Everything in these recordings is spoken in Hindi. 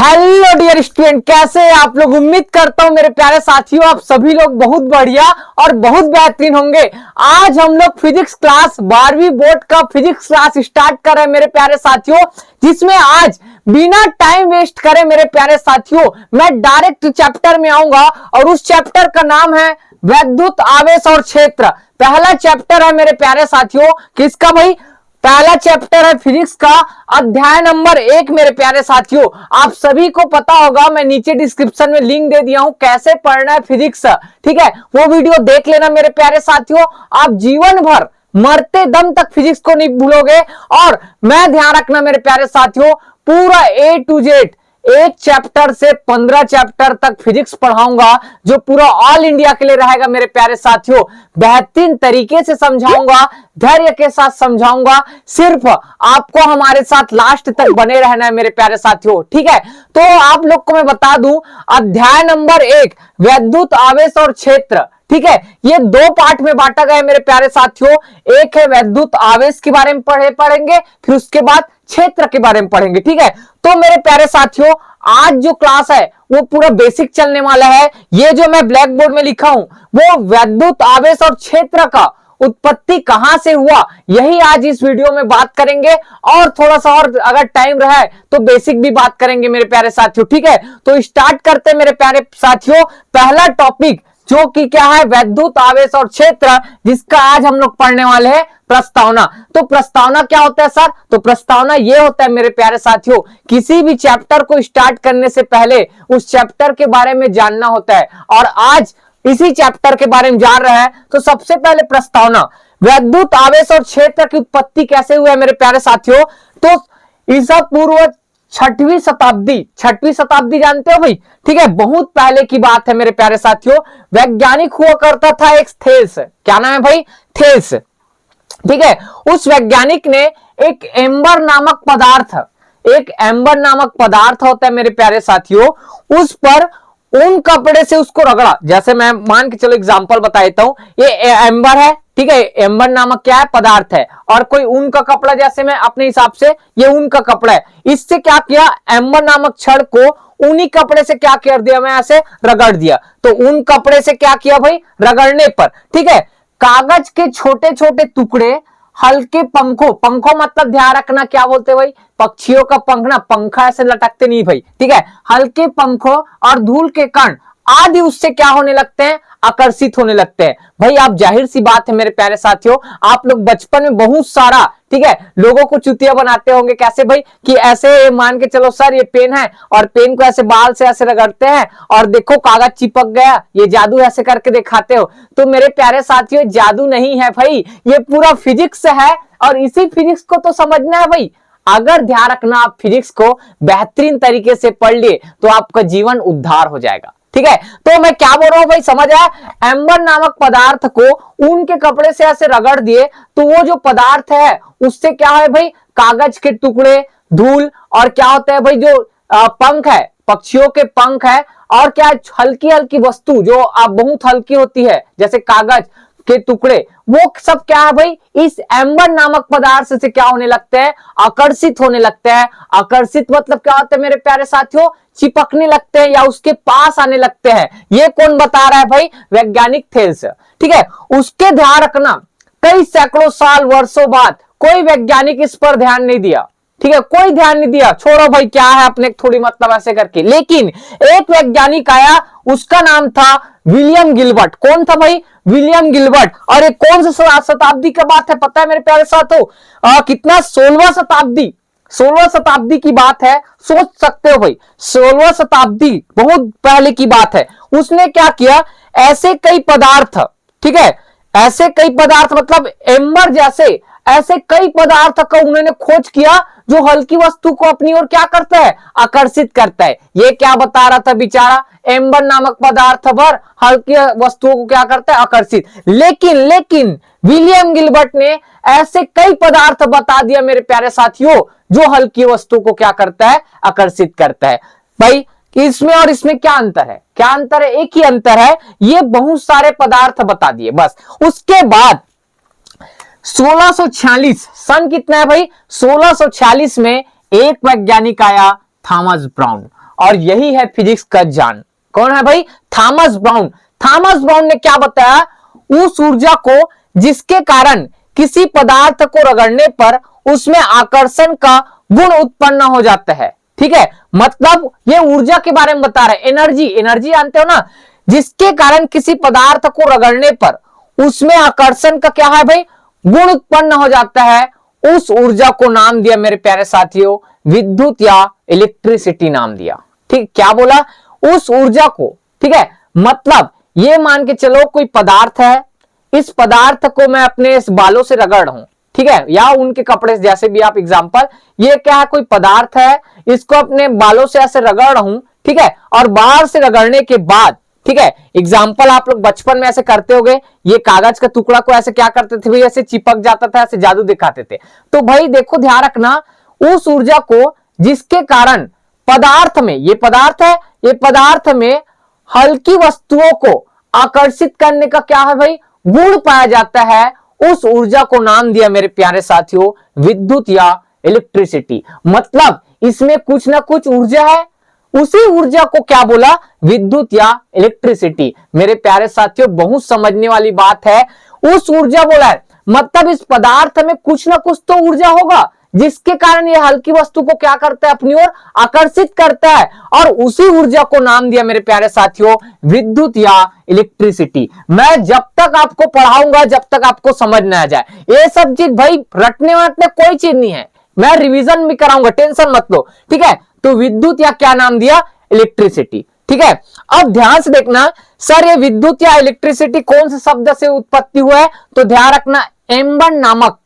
हेलो डियर स्टूडेंट, कैसे हैं आप लोग। उम्मीद करता हूं मेरे प्यारे साथियों आप सभी लोग बहुत बढ़िया और बहुत बेहतरीन होंगे। आज हम लोग फिजिक्स क्लास 12वीं बोर्ड का फिजिक्स क्लास स्टार्ट कर रहे हैं मेरे प्यारे साथियों, जिसमें आज बिना टाइम वेस्ट करे मेरे प्यारे साथियों मैं डायरेक्ट चैप्टर में आऊंगा और उस चैप्टर का नाम है वैद्युत आवेश और क्षेत्र। पहला चैप्टर है मेरे प्यारे साथियों किसका भाई, पहला चैप्टर है फिजिक्स का अध्याय नंबर 1 मेरे प्यारे साथियों। आप सभी को पता होगा, मैं नीचे डिस्क्रिप्शन में लिंक दे दिया हूं कैसे पढ़ना है फिजिक्स, ठीक है, वो वीडियो देख लेना मेरे प्यारे साथियों। आप जीवन भर मरते दम तक फिजिक्स को नहीं भूलोगे। और मैं ध्यान रखना मेरे प्यारे साथियों, पूरा A to Z एक चैप्टर से 15 चैप्टर तक फिजिक्स पढ़ाऊंगा जो पूरा ऑल इंडिया के लिए रहेगा मेरे प्यारे साथियों। बेहतरीन तरीके से समझाऊंगा, धैर्य के साथ समझाऊंगा। सिर्फ आपको हमारे साथ लास्ट तक बने रहना है मेरे प्यारे साथियों, ठीक है। तो आप लोग को मैं बता दूं, अध्याय नंबर 1 वैद्युत आवेश और क्षेत्र, ठीक है, ये दो पार्ट में बांटा गया है मेरे प्यारे साथियों। एक है वैद्युत आवेश के बारे में पढ़ेंगे, फिर उसके बाद क्षेत्र के बारे में पढ़ेंगे, ठीक है। तो मेरे प्यारे साथियों आज जो क्लास है वो पूरा बेसिक चलने वाला है। ये जो मैं ब्लैक बोर्ड में लिखा हूं वो वैद्युत आवेश और क्षेत्र का उत्पत्ति कहां से हुआ, यही आज इस वीडियो में बात करेंगे। और थोड़ा सा और अगर टाइम रहा है तो बेसिक भी बात करेंगे मेरे प्यारे साथियों, ठीक है। तो स्टार्ट करते हैं मेरे प्यारे साथियों। पहला टॉपिक जो कि क्या है, वैद्युत आवेश और क्षेत्र, जिसका आज हम लोग पढ़ने वाले हैं प्रस्तावना। तो प्रस्तावना क्या होता है सर, तो प्रस्तावना ये होता है मेरे प्यारे साथियों, किसी भी चैप्टर को स्टार्ट करने से पहले उस चैप्टर के बारे में जानना होता है। और आज इसी चैप्टर के बारे में जान रहे हैं। तो सबसे पहले प्रस्तावना, वैद्युत आवेश और क्षेत्र की उत्पत्ति कैसे हुई है मेरे प्यारे साथियों। तो ईसा पूर्व 6वीं शताब्दी जानते हो भाई, ठीक है, बहुत पहले की बात है मेरे प्यारे साथियों। वैज्ञानिक हुआ करता था एक थेल्स, क्या नाम है भाई, थेल्स, ठीक है। उस वैज्ञानिक ने एक एम्बर नामक पदार्थ होता है मेरे प्यारे साथियों, उस पर उन कपड़े से उसको रगड़ा। जैसे मैं मान के चलो एग्जांपल बता देता हूं, ये एम्बर है, ठीक है, एम्बर नामक क्या है, पदार्थ है। और कोई ऊन का कपड़ा, जैसे मैं अपने हिसाब से ये ऊन का कपड़ा है, इससे क्या किया, एम्बर नामक छड़ को ऊनी कपड़े से क्या कर दिया, मैं ऐसे रगड़ दिया। तो ऊन कपड़े से क्या किया भाई, रगड़ने पर, ठीक है, कागज के छोटे छोटे टुकड़े हल्के पंखों मतलब ध्यान रखना क्या बोलते हैं भाई, पक्षियों का पंख ना, पंखा ऐसे लटकते नहीं भाई, ठीक है। हल्के पंखों और धूल के कण आदि उससे क्या होने लगते हैं, आकर्षित होने लगते हैं। भाई आप जाहिर सी बात है मेरे प्यारे साथियों, आप लोग बचपन में बहुत सारा, ठीक है, लोगों को चुतिया बनाते होंगे। कैसे भाई, कि ऐसे मान के चलो सर ये पेन है और पेन को ऐसे बाल से ऐसे रगड़ते हैं और देखो कागज चिपक गया, ये जादू ऐसे करके दिखाते हो। तो मेरे प्यारे साथियों जादू नहीं है भाई, ये पूरा फिजिक्स है। और इसी फिजिक्स को तो समझना है भाई। अगर ध्यान रखना, आप फिजिक्स को बेहतरीन तरीके से पढ़ लिए तो आपका जीवन उद्धार हो जाएगा, ठीक है। तो मैं क्या बोल रहा हूं भाई, समझ आया। एम्बर नामक पदार्थ को ऊन के कपड़े से ऐसे रगड़ दिए तो वो जो पदार्थ है उससे क्या है भाई, कागज के टुकड़े, धूल और क्या होता है भाई, जो पंख है, पक्षियों के पंख है, और क्या हल्की हल्की वस्तु जो बहुत हल्की होती है जैसे कागज के टुकड़े, वो सब क्या है भाई, इस एम्बर नामक पदार्थ से क्या होने लगते हैं, आकर्षित होने लगते हैं। आकर्षित मतलब क्या होता है मेरे प्यारे साथियों, चिपकने लगते हैं या उसके पास आने लगते हैं। ये कौन बता रहा है भाई, वैज्ञानिक थेल्स, ठीक है। उसके ध्यान रखना, कई सैकड़ों साल वर्षों बाद कोई वैज्ञानिक इस पर ध्यान नहीं दिया, ठीक है, कोई ध्यान नहीं दिया, छोड़ो भाई क्या है अपने थोड़ी मतलब ऐसे करके। लेकिन एक वैज्ञानिक आया, उसका नाम था विलियम गिलबर्ट। कौन था भाई, विलियम गिलबर्ट। और ये कौन सा शताब्दी का बात है पता है मेरे प्यारे साथियों, कितना 16वीं शताब्दी की बात है। सोच सकते हो भाई, 16वीं शताब्दी बहुत पहले की बात है। उसने क्या किया, ऐसे कई पदार्थ, ठीक है, ऐसे कई पदार्थ मतलब एम्बर जैसे ऐसे कई पदार्थ का उन्होंने खोज किया जो हल्की वस्तु को अपनी ओर क्या करता है, आकर्षित करता है। ये क्या बता रहा था बेचारा, एम्बर नामक पदार्थ पर हल्की वस्तुओं को क्या करता है, आकर्षित। लेकिन विलियम गिलबर्ट ने ऐसे कई पदार्थ बता दिया मेरे प्यारे साथियों जो हल्की वस्तु को क्या करता है, आकर्षित करता है। भाई इसमें और इसमें क्या अंतर है, क्या अंतर है, एक ही अंतर है, ये बहुत सारे पदार्थ बता दिए बस। उसके बाद 1646 सन कितना है भाई, 1646 में एक वैज्ञानिक आया, थॉमस ब्राउन। और यही है फिजिक्स का जान। कौन है भाई? Thomas brown. थॉमस ब्राउन ने क्या बताया? उस ऊर्जा को जिसके कारण किसी पदार्थ को रगड़ने पर उसमें आकर्षण का गुण उत्पन्न हो जाता है। ठीक है, मतलब ये ऊर्जा के बारे में बता रहे हैं। एनर्जी, एनर्जी जानते हो ना, जिसके कारण किसी पदार्थ को रगड़ने पर उसमें आकर्षण का क्या है भाई? गुण उत्पन्न हो जाता है। उस ऊर्जा को नाम दिया मेरे प्यारे साथियों विद्युत या इलेक्ट्रिसिटी नाम दिया। ठीक, क्या बोला? उस ऊर्जा को, ठीक है, मतलब ये मान के चलो कोई पदार्थ है, इस पदार्थ को मैं अपने इस बालों से रगड़ रहा हूं, ठीक है, या उनके कपड़े से, जैसे भी आप एग्जांपल, ये क्या है? कोई पदार्थ है, इसको अपने बालों से ऐसे रगड़ रहा हूं, ठीक है, और बाहर से रगड़ने के बाद, ठीक है, एग्जाम्पल आप लोग बचपन में ऐसे करते होगे, ये कागज का टुकड़ा को ऐसे क्या करते थे भाई? ऐसे चिपक जाता था, ऐसे जादू दिखाते थे। तो भाई देखो, ध्यान रखना, उस ऊर्जा को जिसके कारण पदार्थ में, ये पदार्थ है, ये पदार्थ में हल्की वस्तुओं को आकर्षित करने का क्या है भाई? गुण पाया जाता है। उस ऊर्जा को नाम दिया मेरे प्यारे साथियों विद्युत या इलेक्ट्रिसिटी। मतलब इसमें कुछ ना कुछ ऊर्जा है, उसी ऊर्जा को क्या बोला? विद्युत या इलेक्ट्रिसिटी। मेरे प्यारे साथियों बहुत समझने वाली बात है। उस ऊर्जा बोला है, मतलब इस पदार्थ में कुछ ना कुछ तो ऊर्जा होगा जिसके कारण यह हल्की वस्तु को क्या करता है? अपनी ओर आकर्षित करता है, और उसी ऊर्जा को नाम दिया मेरे प्यारे साथियों विद्युत या इलेक्ट्रिसिटी। मैं जब तक आपको पढ़ाऊंगा, जब तक आपको समझ ना आ जाए, ये सब चीज भाई रटने वटने कोई चीज नहीं है, मैं रिवीजन भी कराऊंगा, टेंशन मत लो। ठीक है, तो विद्युत या क्या नाम दिया? इलेक्ट्रिसिटी। ठीक है, अब ध्यान से देखना, सर ये विद्युत या इलेक्ट्रिसिटी कौन से शब्द से उत्पत्ति हुआ है? तो ध्यान रखना, एम्बर नामक,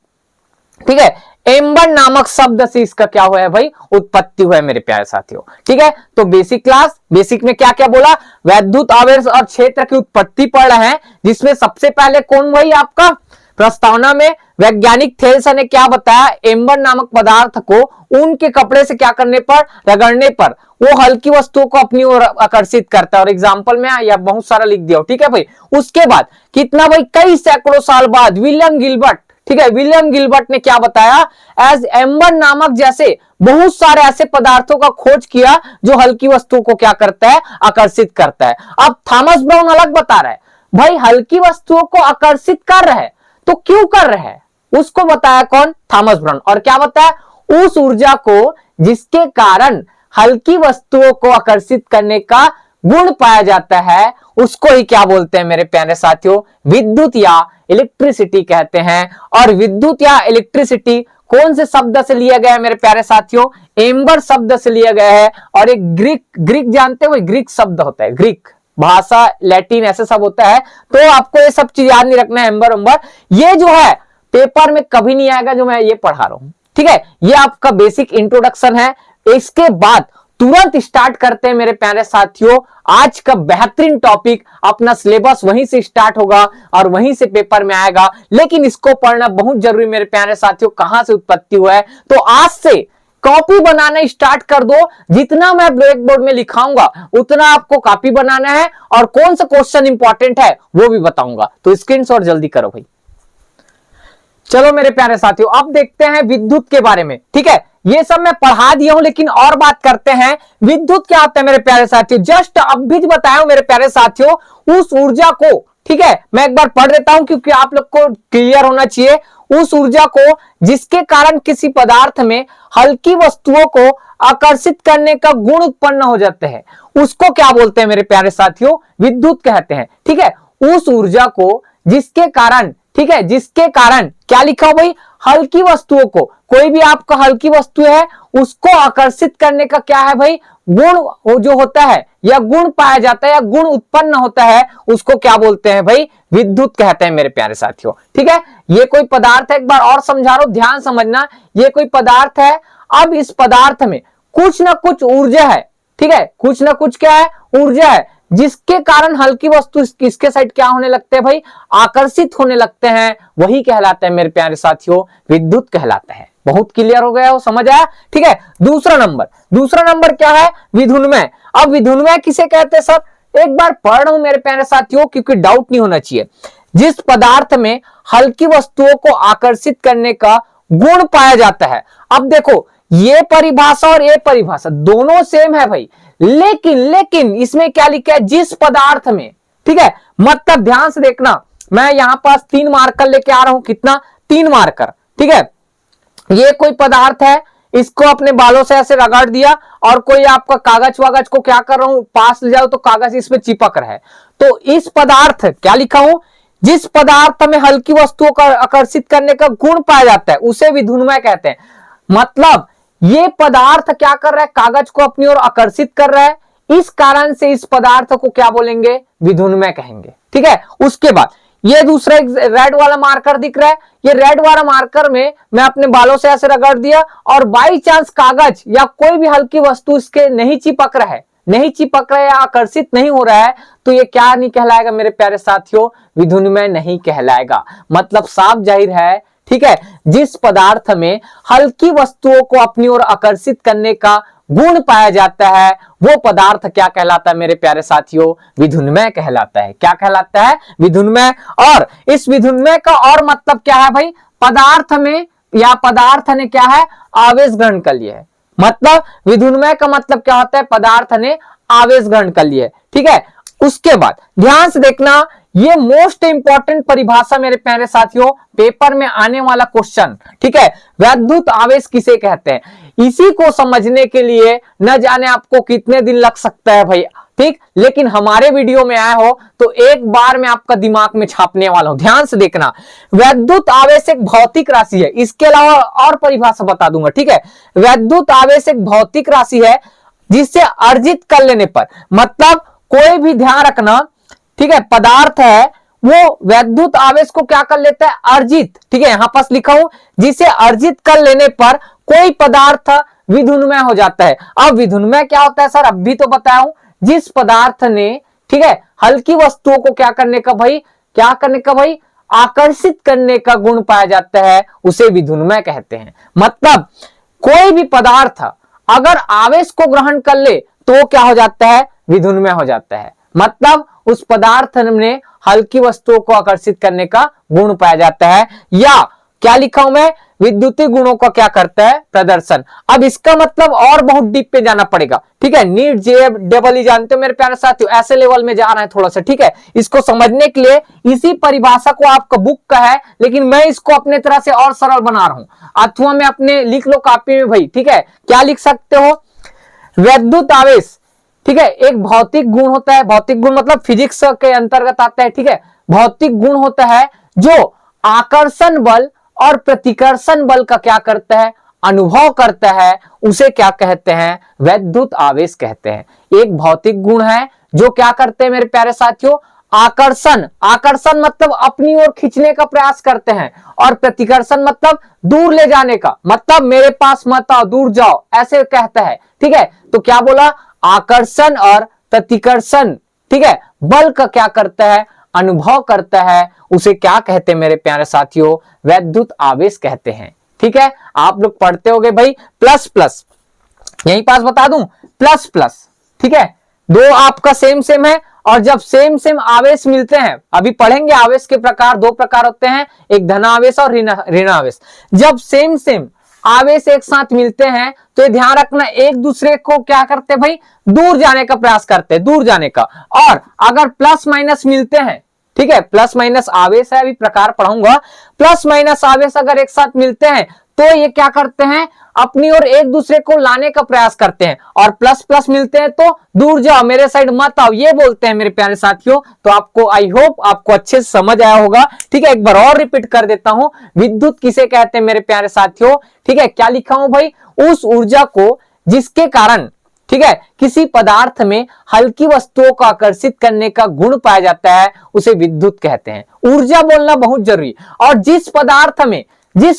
ठीक है, एम्बर नामक शब्द से इसका क्या हुआ है भाई? उत्पत्ति हुआ है मेरे प्यारे साथियों। ठीक है, तो बेसिक क्लास, बेसिक में क्या क्या बोला? वैद्युत आवेश और क्षेत्र की उत्पत्ति पढ़ रहे हैं, जिसमें सबसे पहले कौन भाई? आपका प्रस्तावना में वैज्ञानिक थेल्स ने क्या बताया? एम्बर नामक पदार्थ को उनके कपड़े से क्या करने पर, रगड़ने पर वो हल्की वस्तुओं को अपनी ओर आकर्षित करता है। और एग्जाम्पल में या बहुत सारा लिख दिया। ठीक है भाई, उसके बाद कितना भाई? कई सैकड़ों साल बाद विलियम गिलबर्ट, ठीक है, विलियम गिलबर्ट ने क्या बताया? एज एम्बर नामक जैसे बहुत सारे ऐसे पदार्थों का खोज किया जो हल्की वस्तुओं को क्या करता है? आकर्षित करता है। अब थॉमस ब्राउन अलग बता रहा है भाई, हल्की वस्तुओं को आकर्षित कर रहा है, तो क्यों कर रहा है? उसको बताया कौन? Thomas brown. और क्या बताया? उस ऊर्जा को जिसके कारण हल्की वस्तुओं को आकर्षित करने का गुण पाया जाता है, उसको ही क्या बोलते हैं मेरे प्यारे साथियों? विद्युत या इलेक्ट्रिसिटी कहते हैं। और विद्युत या इलेक्ट्रिसिटी कौन से शब्द से लिया गया है मेरे प्यारे साथियों? एम्बर शब्द से लिया गया है। और एक ग्रीक जानते हो, ग्रीक शब्द होता है, ग्रीक भाषा, लैटिन, ऐसे सब होता है। तो आपको ये सब चीज याद नहीं रखना है। एम्बर ये जो है पेपर में कभी नहीं आएगा जो मैं ये पढ़ा रहा हूं। ठीक है, ये आपका बेसिक इंट्रोडक्शन है। इसके बाद तुरंत स्टार्ट करते हैं मेरे प्यारे साथियों आज का बेहतरीन टॉपिक। अपना सिलेबस वहीं से स्टार्ट होगा और वहीं से पेपर में आएगा, लेकिन इसको पढ़ना बहुत जरूरी मेरे प्यारे साथियों। कहां से उत्पत्ति हुआ है? तो आज से कॉपी बनाना स्टार्ट कर दो। जितना मैं ब्लैक बोर्ड में लिखाऊंगा उतना आपको कॉपी बनाना है, और कौन सा क्वेश्चन इंपॉर्टेंट है वो भी बताऊंगा। तो स्क्रीनशॉट जल्दी करो भाई। चलो मेरे प्यारे साथियों, अब देखते हैं विद्युत के बारे में। ठीक है, ये सब मैं पढ़ा दिया हूं, लेकिन और बात करते हैं विद्युत क्या होता है मेरे प्यारे साथियों। जस्ट अब भी बताया मेरे प्यारे साथियों, उस ऊर्जा को, ठीक है, मैं एक बार पढ़ देता हूं क्योंकि आप लोग को क्लियर होना चाहिए। उस ऊर्जा को जिसके कारण किसी पदार्थ में हल्की वस्तुओं को आकर्षित करने का गुण उत्पन्न हो जाते हैं, उसको क्या बोलते हैं मेरे प्यारे साथियों? विद्युत कहते हैं। ठीक है, उस ऊर्जा को जिसके कारण, ठीक है, जिसके कारण क्या लिखा हो भाई? हल्की वस्तुओं को, कोई भी आपका हल्की वस्तु है उसको आकर्षित करने का क्या है भाई? गुण जो होता है या गुण पाया जाता है या गुण उत्पन्न होता है, उसको क्या बोलते हैं भाई? विद्युत कहते हैं मेरे प्यारे साथियों। ठीक है, ये कोई पदार्थ है, एक बार और समझा रहा हूं, ध्यान समझना। ये कोई पदार्थ है, अब इस पदार्थ में कुछ ना कुछ ऊर्जा है। ठीक है, कुछ ना कुछ क्या है? ऊर्जा है, जिसके कारण हल्की वस्तु इसके साइड क्या होने लगते हैं भाई? आकर्षित होने लगते हैं। वही कहलाता है मेरे प्यारे साथियों विद्युत कहलाता है। बहुत क्लियर हो गया हो, समझ आया? ठीक है, दूसरा नंबर क्या है? विधुन्मय। अब विधुन्मय किसे कहते हैं सर? एक बार पढ़ रहा हूं मेरे प्यारे साथियों क्योंकि डाउट नहीं होना चाहिए। जिस पदार्थ में हल्की वस्तुओं को आकर्षित करने का गुण पाया जाता है। अब देखो, ये परिभाषा और ये परिभाषा दोनों सेम है भाई, लेकिन इसमें क्या लिखा है, जिस पदार्थ में, ठीक है, मतलब ध्यान से देखना, मैं यहां पास 3 मार्कर लेके आ रहा हूं, कितना, 3 मार्कर, ठीक है। ये कोई पदार्थ है, इसको अपने बालों से ऐसे रगड़ दिया, और कोई आपका कागज वागज को क्या कर रहा हूं, पास ले जाओ तो कागज इसमें चिपक रहा है। तो इस पदार्थ, क्या लिखा हूं, जिस पदार्थ में हल्की वस्तुओं का आकर्षित करने का गुण पाया जाता है उसे विधुन्मय कहते हैं। मतलब ये पदार्थ क्या कर रहा है, कागज को अपनी ओर आकर्षित कर रहा है, इस कारण से इस पदार्थ को क्या बोलेंगे, विधुन्मय कहेंगे, ठीक है। उसके बाद ये दूसरा रेड वाला मार्कर दिख रहा है, ये रेड वाला मार्कर में मैं अपने बालों से ऐसे रगड़ दिया, और बाई चांस कागज या कोई भी हल्की वस्तु इसके नहीं चिपक रहा है या आकर्षित नहीं हो रहा है, तो ये क्या नहीं कहलाएगा मेरे प्यारे साथियों, विधुन्मय नहीं कहलाएगा। मतलब साफ जाहिर है, ठीक है, जिस पदार्थ में हल्की वस्तुओं को अपनी ओर आकर्षित करने का गुण पाया जाता है वो पदार्थ क्या कहलाता है मेरे प्यारे साथियों, विधुन्मय कहलाता है। क्या कहलाता है, विधुन्मय। और इस विधुन्मय का और मतलब क्या है भाई, पदार्थ में या पदार्थ ने क्या है, आवेश ग्रहण कर लिया है। मतलब विधुन्मय का मतलब क्या होता है, पदार्थ ने आवेश ग्रहण कर लिया है, ठीक है। उसके बाद ध्यान से देखना, ये मोस्ट इंपॉर्टेंट परिभाषा मेरे प्यारे साथियों, पेपर में आने वाला क्वेश्चन, ठीक है। वैद्युत आवेश किसे कहते हैं, इसी को समझने के लिए न जाने आपको कितने दिन लग सकता है भाई, ठीक। लेकिन हमारे वीडियो में आए हो तो एक बार में आपका दिमाग में छापने वाला हूं, ध्यान से देखना। वैद्युत आवेश एक भौतिक राशि है, इसके अलावा और परिभाषा बता दूंगा, ठीक है। वैद्युत आवेश एक भौतिक राशि है जिससे अर्जित कर लेने पर, मतलब कोई भी ध्यान रखना, ठीक है, पदार्थ है वो वैद्युत आवेश को क्या कर लेता है, अर्जित, ठीक है, यहां पास लिखा हूं, जिसे अर्जित कर लेने पर कोई पदार्थ विधुन्मय हो जाता है। अब विधुन्मय क्या होता है सर, अब भी तो बताया हूं, जिस पदार्थ ने, ठीक है, हल्की वस्तुओं को क्या करने का भाई, आकर्षित करने का गुण पाया जाता है उसे विधुन्मय कहते हैं। मतलब कोई भी पदार्थ अगर आवेश को ग्रहण कर ले तो क्या हो जाता है, विधुन्मय हो जाता है। मतलब उस पदार्थ में हल्की वस्तुओं को आकर्षित करने का गुण पाया जाता है, या क्या लिखा हूं मैं, विद्युतीय गुणों का क्या करता है, प्रदर्शन। अब इसका मतलब और बहुत डीप पे जाना पड़ेगा, ठीक है। नीट JEE जानते हो मेरे प्यारे साथियों, ऐसे लेवल में जा रहा है थोड़ा सा, ठीक है। इसको समझने के लिए इसी परिभाषा को आपका बुक का है, लेकिन मैं इसको अपने तरह से और सरल बना रहा हूं, अथवा मैं अपने लिख लो कॉपी में भाई, ठीक है। क्या लिख सकते हो, वैद्युत आवेश, ठीक है, एक भौतिक गुण होता है, भौतिक गुण मतलब फिजिक्स के अंतर्गत आता है, ठीक है। भौतिक गुण होता है जो आकर्षण बल और प्रतिकर्षण बल का क्या करता है, अनुभव करता है, उसे क्या कहते हैं, वैद्युत आवेश कहते हैं। एक भौतिक गुण है जो क्या करते हैं मेरे प्यारे साथियों, आकर्षण मतलब अपनी ओर खींचने का प्रयास करते हैं, और प्रतिकर्षण मतलब दूर ले जाने का, मतलब मेरे पास मत आओ, दूर जाओ, ऐसे कहता है, ठीक है। तो क्या बोला, आकर्षण और प्रतिकर्षण, ठीक है, बल का क्या करता है, अनुभव करता है, उसे क्या कहते हैं मेरे प्यारे साथियों, वैद्युत आवेश कहते हैं, ठीक है। आप लोग पढ़ते होगे भाई प्लस प्लस, यहीं पास बता दूं, प्लस प्लस, ठीक है, दो आपका सेम है, और जब सेम आवेश मिलते हैं, अभी पढ़ेंगे आवेश के प्रकार, 2 प्रकार होते हैं, एक धनावेश और ऋण आवेश। जब सेम आवेश एक साथ मिलते हैं तो ये ध्यान रखना, एक दूसरे को क्या करते हैं भाई, दूर जाने का प्रयास करते हैं, दूर जाने का। और अगर प्लस माइनस मिलते हैं, ठीक है, प्लस माइनस आवेश है, अभी प्रकार पढ़ाऊंगा, प्लस माइनस आवेश अगर एक साथ मिलते हैं तो ये क्या करते हैं, अपनी ओर एक दूसरे को लाने का प्रयास करते हैं, और प्लस प्लस मिलते हैं तो दूर जाओ, मेरे साइड मत आओ, ये बोलते हैं मेरे प्यारे साथियों। तो आपको, आई होप आपको अच्छे से समझ आया होगा, ठीक है। एक बार और रिपीट कर देता हूं, विद्युत किसे कहते हैं मेरे प्यारे साथियों, ठीक है। क्या लिखा हूं भाई, उस ऊर्जा को जिसके कारण, ठीक है, किसी पदार्थ में हल्की वस्तुओं को आकर्षित करने का गुण पाया जाता है उसे विद्युत कहते हैं। ऊर्जा बोलना बहुत जरूरी, और जिस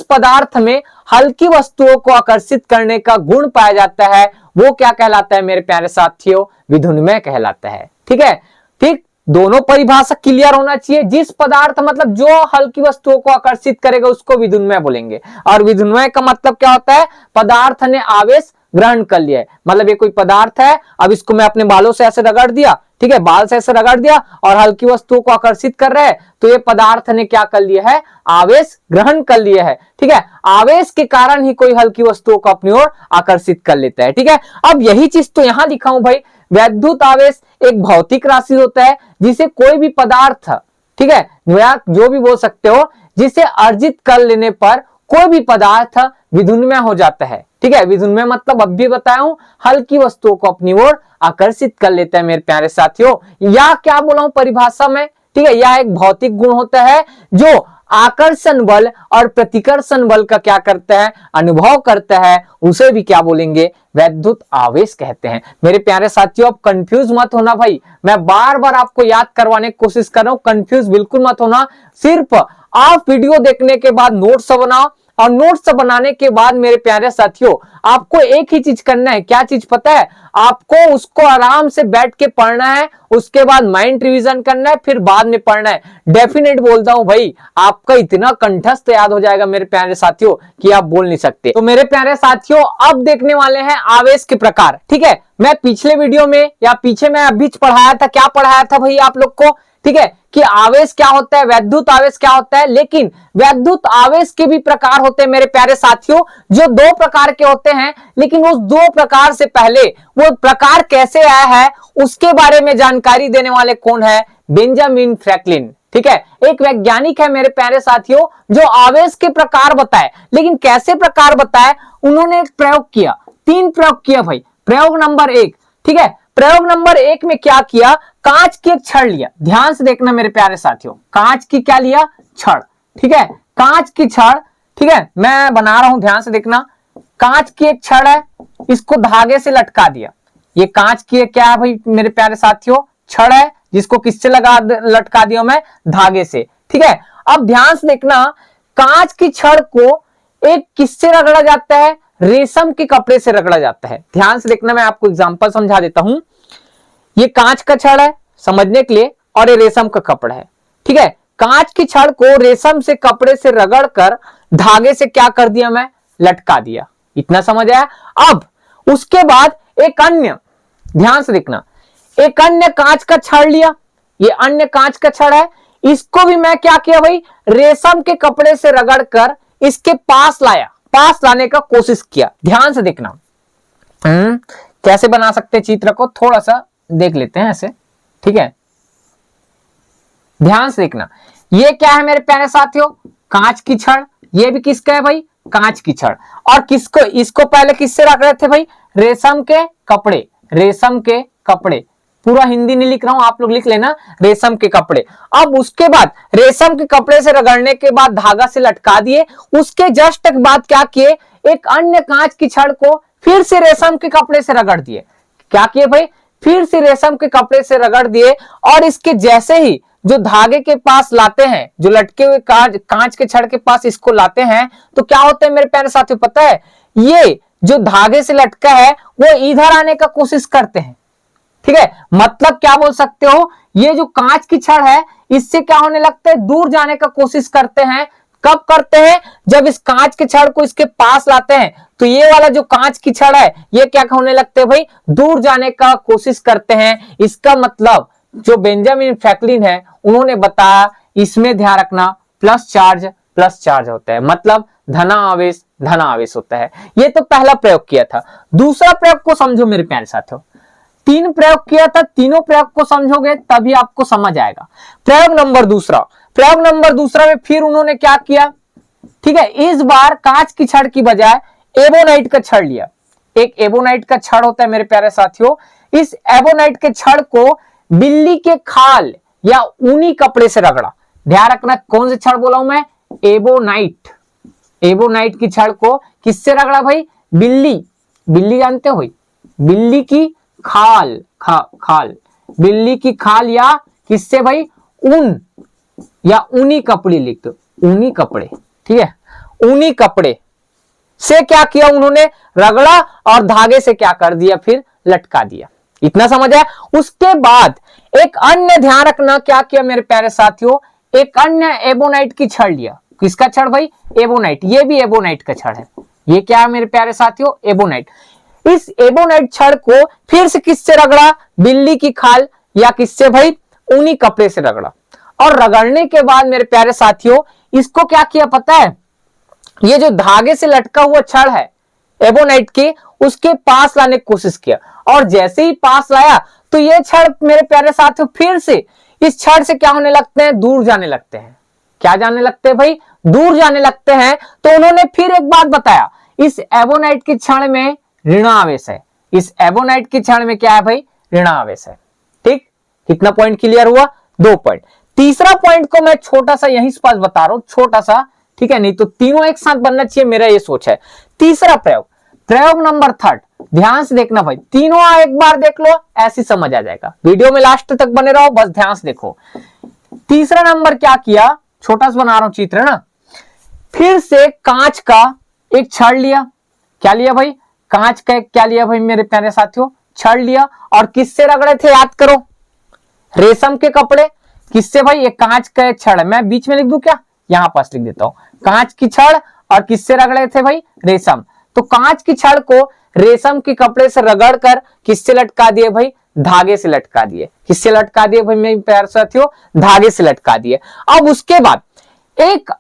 पदार्थ में हल्की वस्तुओं को आकर्षित करने का गुण पाया जाता है वो क्या कहलाता है मेरे प्यारे साथियों, विधुन्मय कहलाता है, ठीक है। ठीक, दोनों परिभाषा क्लियर होना चाहिए। जिस पदार्थ मतलब जो हल्की वस्तुओं को आकर्षित करेगा उसको विधुन्मय बोलेंगे, और विधुन्मय का मतलब क्या होता है, पदार्थ ने आवेश ग्रहण कर लिया है। मतलब ये कोई पदार्थ है, अब इसको मैं अपने बालों से ऐसे रगड़ दिया, ठीक है, बाल से ऐसे रगड़ दिया और हल्की वस्तुओं को आकर्षित कर रहा है, तो ये पदार्थ ने क्या कर लिया है, आवेश ग्रहण कर लिया है। ठीक है, आवेश के कारण ही कोई हल्की वस्तुओं को अपनी ओर आकर्षित कर लेता है। ठीक है, अब यही चीज तो यहां लिखा हूं भाई, वैद्युत आवेश एक भौतिक राशि होता है जिसे कोई भी पदार्थ, ठीक है, या जो भी बोल सकते हो, जिसे अर्जित कर लेने पर कोई भी पदार्थ विधुन्मय हो जाता है। ठीक है, विधुन्मय मतलब अब भी बताया हूं, हल्की वस्तुओं को अपनी ओर आकर्षित कर लेता है मेरे प्यारे साथियों। या क्या बोला हूं परिभाषा में, ठीक है, यह एक भौतिक गुण होता है जो आकर्षण बल और प्रतिकर्षण बल का क्या करता है, अनुभव करता है, उसे भी क्या बोलेंगे, वैद्युत आवेश कहते हैं। मेरे प्यारे साथियों, अब कंफ्यूज मत होना भाई, मैं बार बार आपको याद करवाने की कोशिश कर रहा हूं, कंफ्यूज बिल्कुल मत होना। सिर्फ आप वीडियो देखने के बाद नोट्स बनाओ और नोट्स बनाने के बाद मेरे प्यारे साथियों आपको एक ही चीज करना है, क्या चीज पता है, आपको उसको आराम से बैठ के पढ़ना है, उसके बाद माइंड रिवीजन करना है, फिर बाद में पढ़ना है। डेफिनेट बोलता हूं भाई, आपका इतना कंठस्थ याद हो जाएगा मेरे प्यारे साथियों कि आप बोल नहीं सकते। तो मेरे प्यारे साथियों अब देखने वाले हैं आवेश के प्रकार। ठीक है, मैं पिछले वीडियो में या पीछे मैं अभी पढ़ाया था, क्या पढ़ाया था भाई आप लोग को, ठीक है, कि आवेश क्या होता है, वैद्युत आवेश क्या होता है। लेकिन वैद्युत आवेश के भी प्रकार होते हैं मेरे प्यारे साथियों, जो दो प्रकार के होते हैं। लेकिन उस दो प्रकार से पहले वो प्रकार कैसे आया है उसके बारे में जानकारी देने वाले कौन है, बेंजामिन फ्रैंकलिन। ठीक है, एक वैज्ञानिक है मेरे प्यारे साथियों जो आवेश के प्रकार बताए। लेकिन कैसे प्रकार बताए, उन्होंने एक प्रयोग किया, 3 प्रयोग किया भाई। प्रयोग नंबर 1, ठीक है, प्रयोग नंबर 1 में क्या किया, कांच की एक छड़ लिया। ध्यान से देखना मेरे प्यारे साथियों, कांच की क्या लिया, छड़। ठीक है, कांच की छड़, ठीक है, मैं बना रहा हूं, ध्यान से देखना। कांच की एक छड़ है, इसको धागे से लटका दिया। ये कांच की क्या है भाई मेरे प्यारे साथियों, छड़ है, जिसको किससे लटका दिया मैं, धागे से। ठीक है, अब ध्यान से देखना, कांच की छड़ को एक किससे रगड़ा जाता है, रेशम के कपड़े से रगड़ा जाता है। ध्यान से देखना, मैं आपको एग्जांपल समझा देता हूं। ये कांच का छड़ है समझने के लिए, और ये रेशम का कपड़ा है। ठीक है, कांच की छड़ को रेशम से कपड़े से रगड़कर धागे से क्या कर दिया मैं, लटका दिया। इतना समझ आया। अब उसके बाद एक अन्य, ध्यान से देखना, एक अन्य कांच का छड़ लिया। ये अन्य कांच का छड़ है, इसको भी मैं क्या किया भाई, रेशम के कपड़े से रगड़कर इसके पास लाया, पास लाने का कोशिश किया। ध्यान से देखना, कैसे बना सकते चित्र को, थोड़ा सा देख लेते हैं ऐसे। ठीक है, ध्यान से देखना, ये क्या है मेरे प्यारे साथियों, कांच की छड़। ये भी किसका है भाई, कांच की छड़। और किसको, इसको पहले किससे रख रहे थे भाई, रेशम के कपड़े, रेशम के कपड़े। पूरा हिंदी नहीं लिख रहा हूं, आप लोग लिख लेना, रेशम के कपड़े। अब उसके बाद रेशम के कपड़े से रगड़ने के बाद धागा से लटका दिए। उसके जस्ट बाद क्या किए, एक अन्य कांच की छड़ को फिर से रेशम के कपड़े से रगड़ दिए। क्या किए भाई, फिर से रेशम के कपड़े से रगड़ दिए। और इसके जैसे ही जो धागे के पास लाते हैं, जो लटके हुए कांच के छड़ के पास इसको लाते हैं, तो क्या होता है मेरे प्यारे साथियों पता है, ये जो धागे से लटका है वो इधर आने का कोशिश करते हैं। ठीक है, मतलब क्या बोल सकते हो, ये जो कांच की छड़ है इससे क्या होने लगता है, दूर जाने का कोशिश करते हैं। कब करते हैं, जब इस कांच के छड़ को इसके पास लाते हैं तो ये वाला जो कांच की छड़ है ये क्या होने लगते हैं भाई, दूर जाने का कोशिश करते हैं। इसका मतलब जो बेंजामिन फ्रैंकलिन है उन्होंने बताया, इसमें ध्यान रखना, प्लस चार्ज होता है, मतलब धना आवेश होता है। ये तो पहला प्रयोग किया था। दूसरा प्रयोग को समझो मेरे प्यारे साथियों, 3 प्रयोग किया था, तीनों प्रयोग को समझोगे तभी आपको समझ आएगा। प्रयोग नंबर दूसरा में फिर उन्होंने क्या किया, ठीक है, इस बार कांच की छड़ की बजाय एबोनाइट का छड़ लिया। एक एबोनाइट का छड़ होता है मेरे प्यारे साथियों। इस एबोनाइट के छड़ को बिल्ली के खाल या ऊनी कपड़े से रगड़ा। ध्यान रखना, कौन से छड़ बोला हूं मैं, एबोनाइट। एबोनाइट की छड़ को किससे रगड़ा भाई, बिल्ली जानते हो, बिल्ली की खाल, बिल्ली की खाल या किससे भाई, ऊन या ऊनी कपड़े लिख दो, ऊनी कपड़े। ठीक है, ऊनी कपड़े से क्या किया उन्होंने, रगड़ा और धागे से क्या कर दिया, फिर लटका दिया। इतना समझ आया। उसके बाद एक अन्य, ध्यान रखना क्या किया मेरे प्यारे साथियों, एक अन्य एबोनाइट की छड़ लिया। किसका छड़ भाई, एबोनाइट। ये भी एबोनाइट का छड़ है। ये क्या है मेरे प्यारे साथियों, एबोनाइट। इस एबोनाइट छड़ को फिर से किससे रगड़ा, बिल्ली की खाल या किससे भाई, ऊनी कपड़े से रगड़ा। और रगड़ने के बाद मेरे प्यारे साथियों इसको क्या किया पता है, ये जो धागे से लटका हुआ छड़ है एबोनाइट के, उसके पास लाने की कोशिश किया। और जैसे ही पास लाया तो ये छड़ मेरे प्यारे साथियों फिर से इस छड़ से क्या होने लगते हैं, दूर जाने लगते हैं। क्या जाने लगते हैं भाई, दूर जाने लगते हैं। तो उन्होंने फिर एक बात बताया, इस एबोनाइट की छड़ में ऋणावेश है। इस एबोनाइट की छड़ में क्या है भाई, ऋणावेश है। ठीक, कितना पॉइंट क्लियर हुआ, 2 पॉइंट। तीसरा पॉइंट को मैं छोटा सा यहीं पास बता रहा हूं, छोटा सा, ठीक है, नहीं तो तीनों एक साथ बनना चाहिए, मेरा ये सोच है। तीसरा प्रयोग, प्रयोग नंबर 3, ध्यान से देखना भाई, तीनों एक बार देख लो, ऐसी समझ आ जाएगा। वीडियो में लास्ट तक बने रहो, बस ध्यान से देखो। तीसरा नंबर क्या किया, छोटा सा बना रहा हूं चित्र ना, फिर से कांच का एक छड़ लिया। क्या लिया भाई, कांच का क्या लिया भाई मेरे प्यारे साथियों, छड़ लिया। और किससे रगड़े थे, याद करो, रेशम के कपड़े। किससे भाई, ये कांच का छड़ है, मैं बीच में लिख दूं क्या, यहां पास लिख देता हूं, कांच की छड़। और किससे रगड़े थे भाई, रेशम। तो कांच की छड़ को रेशम के कपड़े से रगड़ कर किससे लटका दिए भाई, धागे से लटका दिए। किससे लटका दिए भाई मेरे प्यारे साथियों, धागे से लटका दिए। अब उसके बाद एक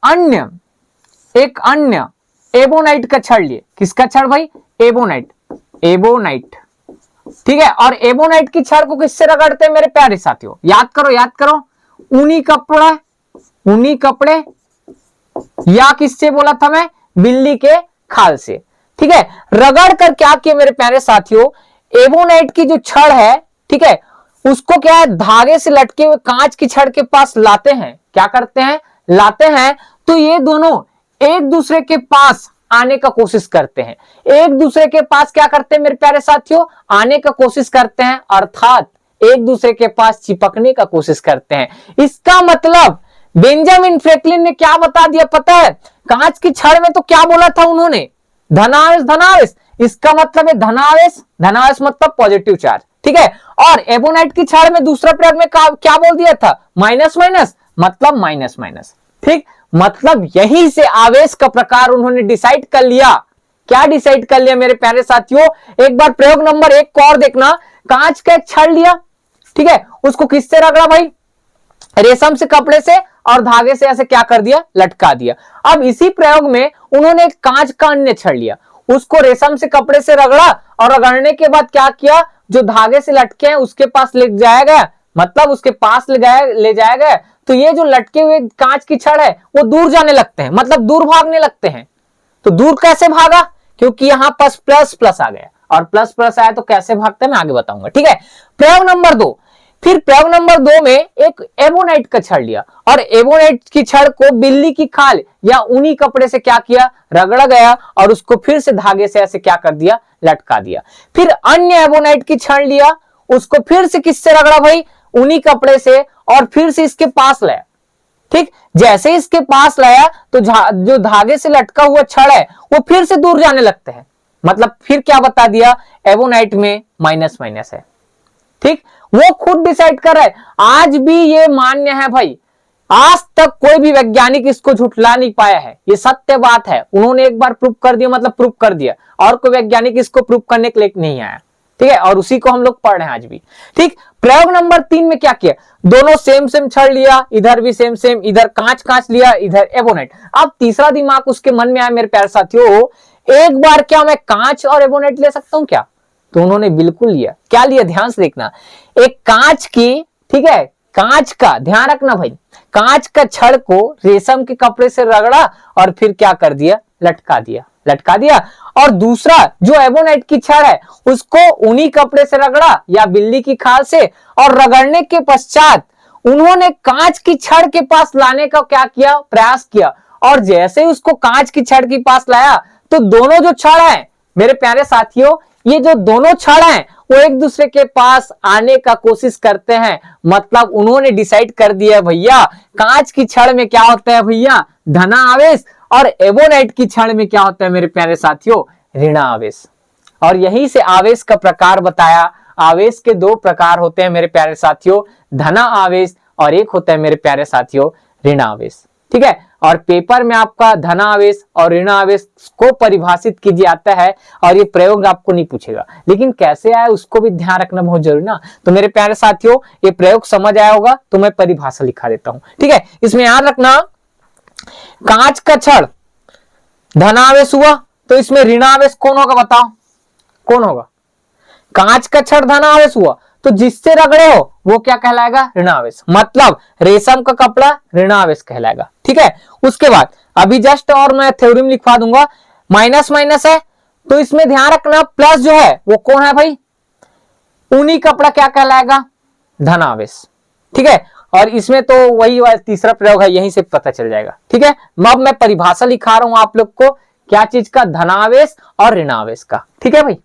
अन्य एबोनाइट का छड़ लिए। किसका छड़ भाई, एबोनाइट, एबोनाइट, ठीक है। और एबोनाइट की छड़ को किससे रगड़ते हैं मेरे प्यारे साथियों, याद करो, याद करो, ऊनी कपड़ा, ऊनी कपड़े, या किससे बोला था मैं, बिल्ली के खाल से। ठीक है, रगड़ कर क्या किया मेरे प्यारे साथियों, एबोनाइट की जो छड़ है, ठीक है, उसको क्या है, धागे से लटके हुए कांच की छड़ के पास लाते हैं। क्या करते हैं, लाते हैं। तो ये दोनों एक दूसरे के पास आने का कोशिश करते हैं, एक दूसरे के पास क्या करते हैं मेरे प्यारे साथियों, आने का कोशिश करते हैं, अर्थात एक दूसरे के पास चिपकने का कोशिश करते हैं। इसका मतलब बेंजामिन फ्रैंकलिन ने क्या बता दिया पता है, कांच की छड़ में तो क्या बोला था उन्होंने, धनावेश, धनावेश। इसका मतलब है धनावेश, धनावेश मतलब पॉजिटिव चार्ज, ठीक है। और एबोनाइट की छड़ में दूसरा प्रयोग में क्या बोल दिया था, माइनस माइनस मतलब माइनस माइनस। ठीक, मतलब यही से आवेश का प्रकार उन्होंने डिसाइड कर लिया। क्या डिसाइड कर लिया मेरे प्यारे साथियों, एक बार प्रयोग नंबर 1 को और देखना। कांच का एक छड़ लिया, ठीक है, उसको किससे रगड़ा भाई, रेशम से कपड़े से, और धागे से ऐसे क्या कर दिया, लटका दिया। अब इसी प्रयोग में उन्होंने एक कांच का अन्य छड़ लिया, उसको रेशम से कपड़े से रगड़ा, और रगड़ने के बाद क्या किया, जो धागे से लटके हैं उसके पास ले जाया गया, मतलब उसके पास ले जाया गया। तो ये जो लटके हुए कांच की छड़ है वो दूर जाने लगते हैं, मतलब दूर भागने लगते हैं। तो दूर कैसे भागा, क्योंकि यहां पास प्लस प्लस आ गया, और प्लस प्लस आया तो कैसे भागते हैं मैं आगे बताऊंगा, ठीक है। प्रयोग नंबर 2, फिर प्रयोग नंबर 2 में एक एबोनाइट का छड़ लिया, और एबोनाइट की छड़ को बिल्ली की खाल या ऊनी कपड़े से क्या किया, रगड़ा गया, और उसको फिर से धागे से ऐसे क्या कर दिया, लटका दिया। फिर अन्य एबोनाइट की छड़ लिया, उसको फिर से किससे रगड़ा भाई, ऊनी कपड़े से, और फिर से इसके पास लाया। ठीक, जैसे इसके पास लाया तो जो धागे से लटका हुआ छड़ है वो फिर से दूर जाने लगते हैं, मतलब फिर क्या बता दिया, एबोनाइट में माइनस माइनस है। ठीक, वो खुद डिसाइड कर रहा है। आज भी ये मान्य है भाई, आज तक कोई भी वैज्ञानिक इसको झुठला नहीं पाया है, ये सत्य बात है। उन्होंने एक बार प्रूव कर दिया, मतलब प्रूव कर दिया, और कोई वैज्ञानिक इसको प्रूव करने के लिए नहीं आया, ठीक है। और उसी को हम लोग पढ़ रहे हैं आज भी। ठीक, प्रयोग नंबर 3 में क्या किया, दोनों सेम सेम छड़ लिया, इधर भी सेम सेम, इधर कांच कांच लिया, इधर एबोनाइट। अब तीसरा दिमाग उसके मन में आया मेरे प्यारे साथियों, एक बार क्या मैं कांच और एबोनाइट ले सकता हूं क्या, तो उन्होंने बिल्कुल लिया। क्या लिया, ध्यान से देखना, एक कांच की, ठीक है, कांच का ध्यान रखना भाई, कांच का छड़ को रेशम के कपड़े से रगड़ा, और फिर क्या कर दिया, लटका दिया, लटका दिया। और दूसरा जो एबोनाइट की छड़ है उसको ऊनी कपड़े से रगड़ा या बिल्ली की खाल से, और रगड़ने के पश्चात उन्होंने कांच की छड़ के पास लाने का क्या किया, प्रयास किया। और जैसे ही उसको कांच की छड़ के पास लाया तो दोनों जो छड़ है मेरे प्यारे साथियों, ये जो दोनों छड़ हैं वो एक दूसरे के पास आने का कोशिश करते हैं। मतलब उन्होंने डिसाइड कर दिया भैया, कांच की छड़ में क्या होता है भैया, धना आवेश, और एबोनाइट की छड़ में क्या होता है मेरे प्यारे साथियों, ऋण आवेश। और यहीं से आवेश का प्रकार बताया। आवेश के 2 प्रकार होते हैं मेरे प्यारे साथियों, धना आवेश, और एक होता है मेरे प्यारे साथियों ऋण आवेश, ठीक है। और पेपर में आपका धनावेश और ऋणावेश को परिभाषित कीजिए आता है, और ये प्रयोग आपको नहीं पूछेगा, लेकिन कैसे आया उसको भी ध्यान रखना बहुत जरूरी ना। तो मेरे प्यारे साथियों, ये प्रयोग समझ आया होगा, तो मैं परिभाषा लिखा देता हूं। ठीक है, इसमें याद रखना, कांच का छड़ धनावेश हुआ तो इसमें ऋणावेश कौन होगा, बताओ कौन होगा। कांच का छड़ धनावेश हुआ तो जिससे रगड़े हो वो क्या कहलाएगा, ऋणावेश। मतलब रेशम का कपड़ा ऋणावेश कहलाएगा। ठीक है, उसके बाद अभी जस्ट और मैं थ्योरम लिखवा दूंगा। माइनस माइनस है तो इसमें ध्यान रखना, प्लस जो है वो कौन है भाई, ऊनी कपड़ा क्या कहलाएगा, धनावेश। ठीक है, और इसमें तो वही तीसरा प्रयोग है, यहीं से पता चल जाएगा। ठीक है, अब मैं परिभाषा लिखा रहा हूं आप लोग को, क्या चीज का, धनावेश और ऋणावेश का। ठीक है भाई,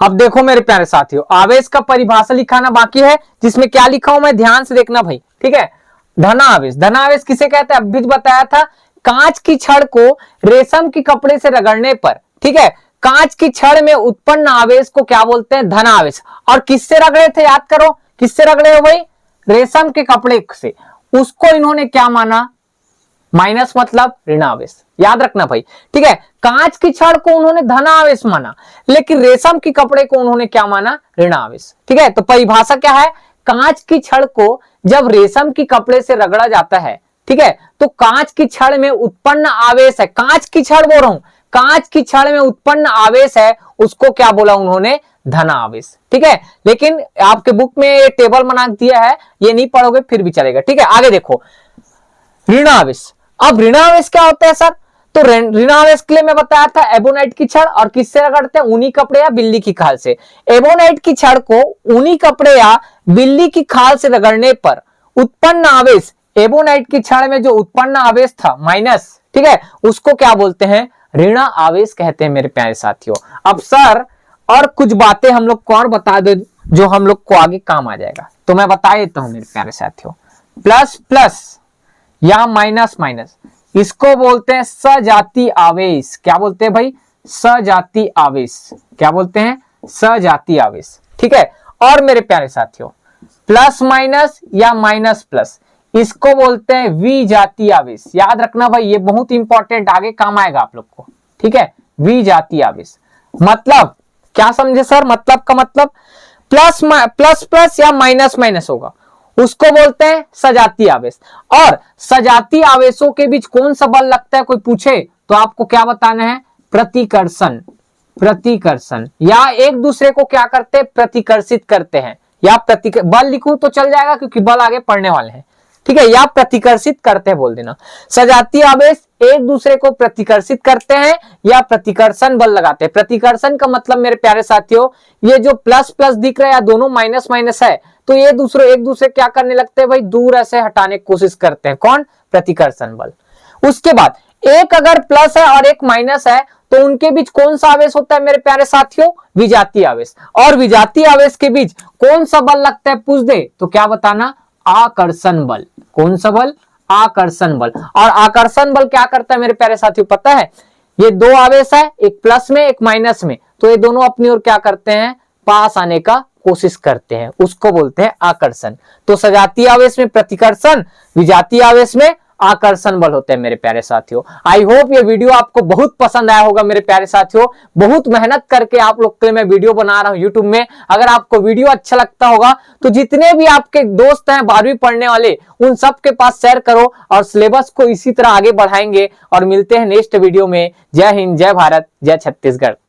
अब देखो मेरे प्यारे साथियों, आवेश का परिभाषा लिखाना बाकी है, जिसमें क्या लिखा हूं मैं, ध्यान से देखना भाई। ठीक है, धनावेश, धनावेश किसे कहते हैं, अभी बताया था, कांच की छड़ को रेशम की कपड़े से रगड़ने पर, ठीक है, कांच की छड़ में उत्पन्न आवेश को क्या बोलते हैं, धनावेश। और किससे रगड़े थे, याद करो, किससे रगड़े हो भाई, रेशम के कपड़े से। उसको इन्होंने क्या माना, माइनस मतलब ऋणावेश, याद रखना भाई। ठीक है, कांच की छड़ को उन्होंने धनावेश माना, लेकिन रेशम की कपड़े को उन्होंने क्या माना, ऋणावेश। ठीक है, तो परिभाषा क्या है, कांच की छड़ को जब रेशम की कपड़े से रगड़ा जाता है, ठीक है, तो कांच की छड़ में उत्पन्न आवेश है, कांच की छड़ बोल रहा हूं, कांच की छड़ में उत्पन्न आवेश है, उसको क्या बोला उन्होंने, धनावेश। ठीक है, लेकिन आपके बुक में ये टेबल बना दिया है, ये नहीं पढ़ोगे फिर भी चलेगा। ठीक है, आगे देखो, ऋणावेश। अब ऋणावेश क्या होता है सर, तो ऋणावेश के लिए मैं बताया था, एबोनाइट की छड़, और किससे रगड़ते हैं, ऊनी कपड़े या बिल्ली की खाल से। एबोनाइट की छड़ को ऊनी कपड़े या बिल्ली की खाल से रगड़ने पर उत्पन्न आवेश, एबोनाइट की छड़ में जो उत्पन्न आवेश था माइनस, ठीक है, उसको क्या बोलते हैं, ऋण आवेश कहते हैं मेरे प्यारे साथियों। अब सर और कुछ बातें हम लोग को और बता दे जो हम लोग को आगे काम आ जाएगा, तो मैं बता देता हूं मेरे प्यारे साथियों। प्लस प्लस या माइनस माइनस, इसको बोलते हैं सजातीय आवेश। क्या बोलते हैं भाई, सजातीय आवेश। क्या बोलते हैं, सजातीय आवेश। ठीक है, और मेरे प्यारे साथियों, प्लस माइनस या माइनस प्लस, इसको बोलते हैं विजातीय आवेश। याद रखना भाई, ये बहुत इंपॉर्टेंट, आगे काम आएगा आप लोग को। ठीक है, विजातीय आवेश मतलब क्या समझे सर, मतलब का मतलब प्लस प्लस प्लस या माइनस माइनस होगा, उसको बोलते हैं सजातीय आवेश। और सजातीय आवेशों के बीच कौन सा बल लगता है, कोई पूछे तो आपको क्या बताना है, प्रतिकर्षण। प्रतिकर्षण, या एक दूसरे को क्या करते हैं, प्रतिकर्षित करते हैं, या बल लिखूं तो चल जाएगा क्योंकि बल आगे पढ़ने वाले हैं। ठीक है, या प्रतिकर्षित करते हैं बोल देना। सजातीय आवेश एक दूसरे को प्रतिकर्षित करते हैं या प्रतिकर्षण बल लगाते हैं। प्रतिकर्षण का मतलब मेरे प्यारे साथियों, ये जो प्लस प्लस दिख रहा है या दोनों माइनस माइनस है, तो ये एक दूसरे क्या करने लगते हैं भाई, दूर ऐसे हटाने की कोशिश करते हैं। कौन, प्रतिकर्षण बल। उसके बाद एक अगर प्लस है और एक माइनस है, तो उनके बीच कौन सा आवेश होता है मेरे प्यारे साथियों, विजातीय आवेश। और विजातीय आवेश के बीच कौन सा बल लगता है, पूछ दे तो क्या बताना, आकर्षण बल। कौन सा बल, आकर्षण बल। और आकर्षण बल क्या करता है मेरे प्यारे साथियों, पता है, ये दो आवेश है, एक प्लस में एक माइनस में, तो ये दोनों अपनी ओर क्या करते हैं, पास आने का कोशिश करते हैं, उसको बोलते हैं आकर्षण। तो सजातीय आवेश में प्रतिकर्षण, विजातीय आवेश में आकर्षण बल होते हैं मेरे प्यारे साथियों। आई होप ये वीडियो आपको बहुत पसंद आया होगा मेरे प्यारे साथियों। बहुत मेहनत करके आप लोग के लिए मैं वीडियो बना रहा हूं यूट्यूब में। अगर आपको वीडियो अच्छा लगता होगा तो जितने भी आपके दोस्त हैं 12वीं पढ़ने वाले, उन सब के पास शेयर करो, और सिलेबस को इसी तरह आगे बढ़ाएंगे। और मिलते हैं नेक्स्ट वीडियो में। जय हिंद, जय भारत, जय छत्तीसगढ़।